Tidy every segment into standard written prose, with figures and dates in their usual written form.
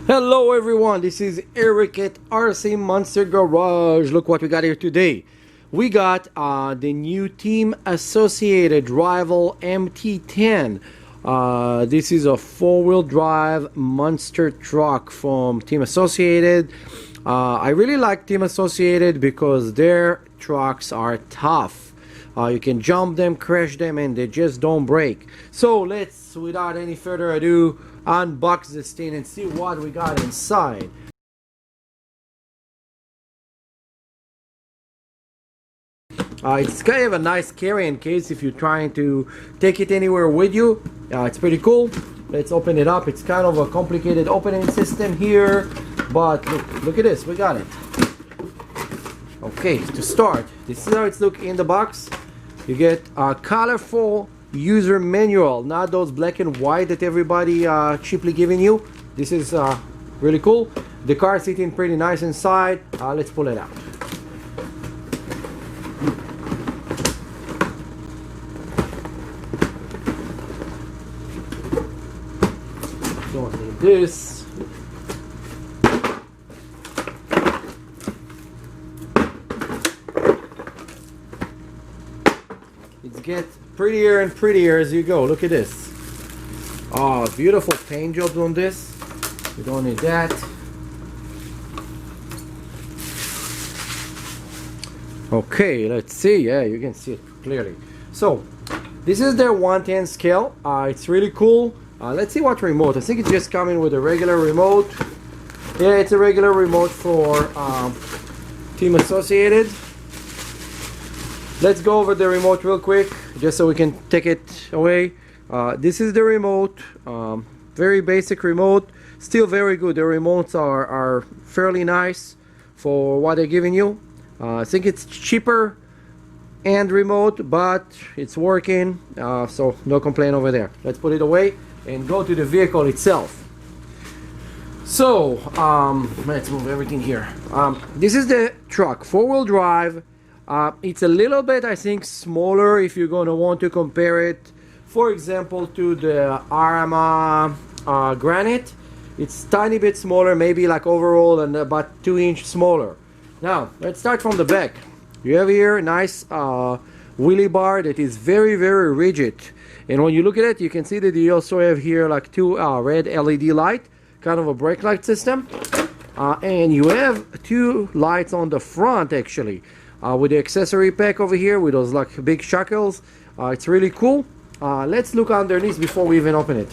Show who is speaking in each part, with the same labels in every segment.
Speaker 1: Hello everyone, this is Eric at RC Monster Garage. Look what we got here today. We got the new Team Associated Rival MT10. This is a four-wheel drive monster truck from Team Associated. I really like Team Associated because their trucks are tough. You can jump them, crash them, and they just don't break. So let's, without any further ado, unbox this thing and see what we got inside. It's kind of a nice carrying case if you're trying to take it anywhere with you. It's pretty cool. Let's open it up. It's kind of a complicated opening system here, but look at this, we got it. Okay, to start, this is how it's look in the box. You get a colorful user manual, not those black and white that everybody cheaply giving you. This is really cool. The car sitting pretty nice inside. Let's pull it out. Don't need this. It gets prettier and prettier as you go. Look at this. Oh, beautiful paint jobs on this. We don't need that. Okay, let's see. Yeah, you can see it clearly. So this is their 1/10 scale. It's really cool. Let's see what remote. I think it's just coming with a regular remote. Yeah, it's a regular remote for Team Associated. Let's go over the remote real quick, just so we can take it away. This is the remote. Very basic remote. Still very good. The remotes are fairly nice for what they're giving you. I think it's cheaper and remote, but it's working. So no complaint over there. Let's put it away and go to the vehicle itself. So let's move everything here. This is the truck, four-wheel drive. It's a little bit, I think, smaller if you're going to want to compare it, for example, to the Arama Granite. It's tiny bit smaller, maybe like overall and about 2 inch smaller. Now, let's start from the back. You have here a nice wheelie bar that is very, very rigid. And when you look at it, you can see that you also have here like two red LED light, kind of a brake light system. And you have two lights on the front, actually. With the accessory pack over here with those like big shackles. It's really cool. Let's look underneath before we even open it.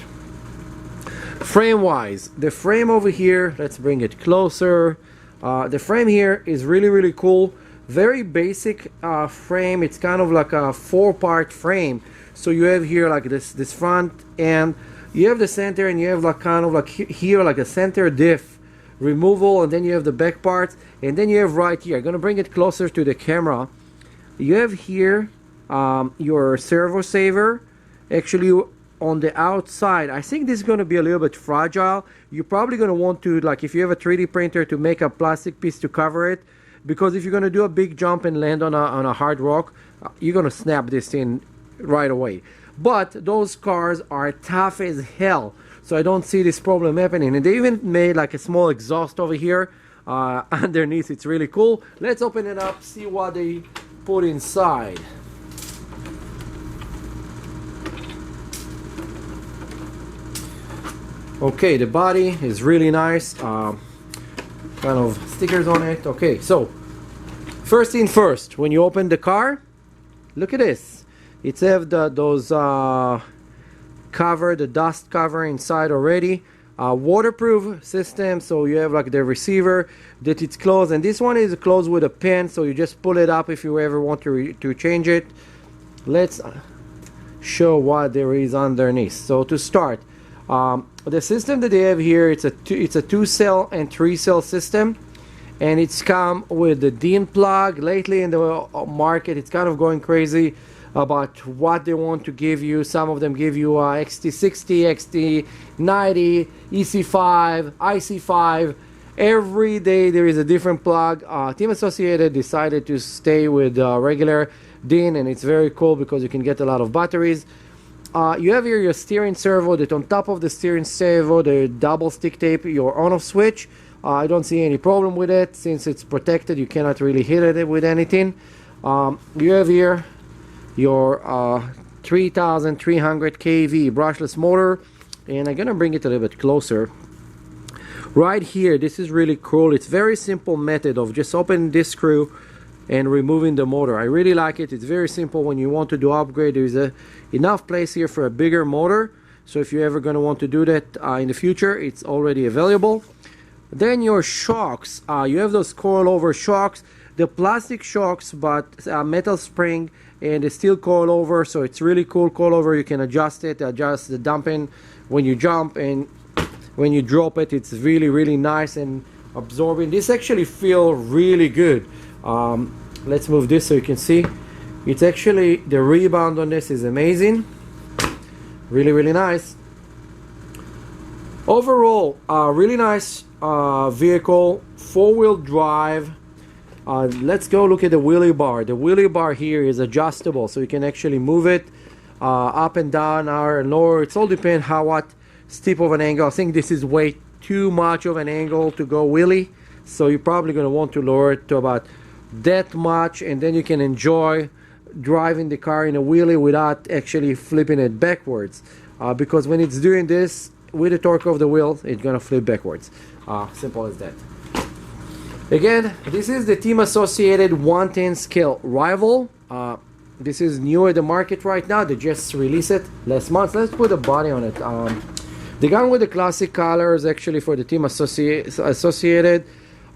Speaker 1: Frame wise, the frame over here, let's bring it closer. The frame here is really, really cool. Very basic frame. It's kind of like a four-part frame. So you have here like this front end, you have the center, and you have like kind of like here like a center diff removal, and then you have the back parts, and then you have right here, I'm gonna bring it closer to the camera. You have here your Servo Saver. Actually on the outside, I think this is going to be a little bit fragile. You're probably going to want to, like if you have a 3D printer, to make a plastic piece to cover it, because if you're going to do a big jump and land on a hard rock, you're going to snap this thing right away. But those cars are tough as hell, so I don't see this problem happening. And they even made like a small exhaust over here underneath. It's really cool. Let's open it up, see what they put inside. Okay, the body is really nice. Kind of stickers on it. Okay, so first thing first, when you open the car, look at this. It's have those cover, the dust cover inside already. Waterproof system, so you have like the receiver that it's closed, and this one is closed with a pin, so you just pull it up if you ever want to change it. Let's show what there is underneath. So to start, the system that they have here, it's a 2-cell and 3-cell system, and it's come with the DIN plug. Lately in the market, it's kind of going crazy about what they want to give you. Some of them give you XT60, XT90, EC5, IC5. Every day there is a different plug. Team Associated decided to stay with regular DIN, and it's very cool because you can get a lot of batteries. you have here your steering servo, that on top of the steering servo, the double stick tape, your on-off switch. I don't see any problem with it. Since it's protected, you cannot really hit it with anything. You have here your 3300 kV brushless motor, and I'm gonna bring it a little bit closer. Right here, this is really cool. It's very simple method of just opening this screw and removing the motor. I really like it. It's very simple. When you want to do upgrade, there's enough place here for a bigger motor, so if you're ever going to want to do that in the future, it's already available. Then your shocks, you have those coil-over shocks, the plastic shocks, but metal spring and a steel coil-over, so it's really cool. Coil-over, you can adjust it, adjust the damping when you jump, and when you drop it, it's really nice and absorbing. This actually feels really good. Let's move this so you can see. It's actually, the rebound on this is amazing. Really nice. Overall, really nice vehicle, four-wheel drive. Let's go look at the wheelie bar. The wheelie bar here is adjustable, so you can actually move it up and down, higher and lower. It's all depends what steep of an angle. I think this is way too much of an angle to go wheelie, so you're probably going to want to lower it to about that much, and then you can enjoy driving the car in a wheelie without actually flipping it backwards, because when it's doing this with the torque of the wheel, it's gonna flip backwards. Simple as that. Again, this is the team associated 110 scale Rival. This is new at the market right now. They just released it last month. Let's put a body on it. The gun with the classic colors actually for the team associated.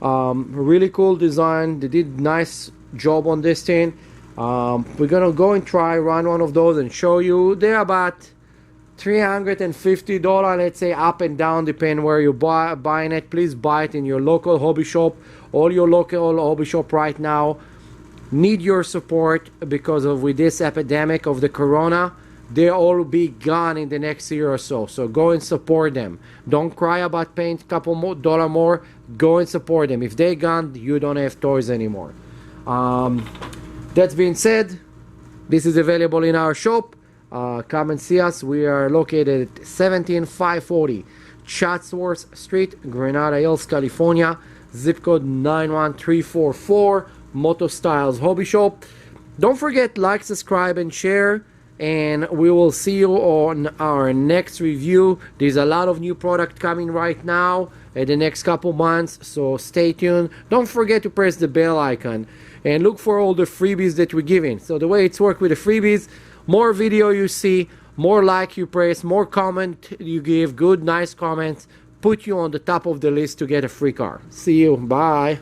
Speaker 1: Really cool design. They did nice job on this thing. We're gonna go and run one of those and show you. They're about $350, let's say, up and down, depending where you're buying it. Please buy it in your local hobby shop. All your local hobby shop right now need your support, because of with this epidemic of the corona, they'll all be gone in the next year or so. So go and support them. Don't cry about paying a couple more dollar more. Go and support them. If they're gone, you don't have toys anymore. That being said, this is available in our shop. Come and see us. We are located at 17540 Chatsworth Street, Granada Hills, California. Zip code 91344. MotoStyles Hobby Shop. Don't forget, like, subscribe, and share. And we will see you on our next review. There's a lot of new product coming right now in the next couple months, so stay tuned. Don't forget to press the bell icon and look for all the freebies that we're giving. So the way it's worked with the freebies, more video you see, more like you press, more comment you give, good nice comments, put you on the top of the list to get a free car. See you. Bye.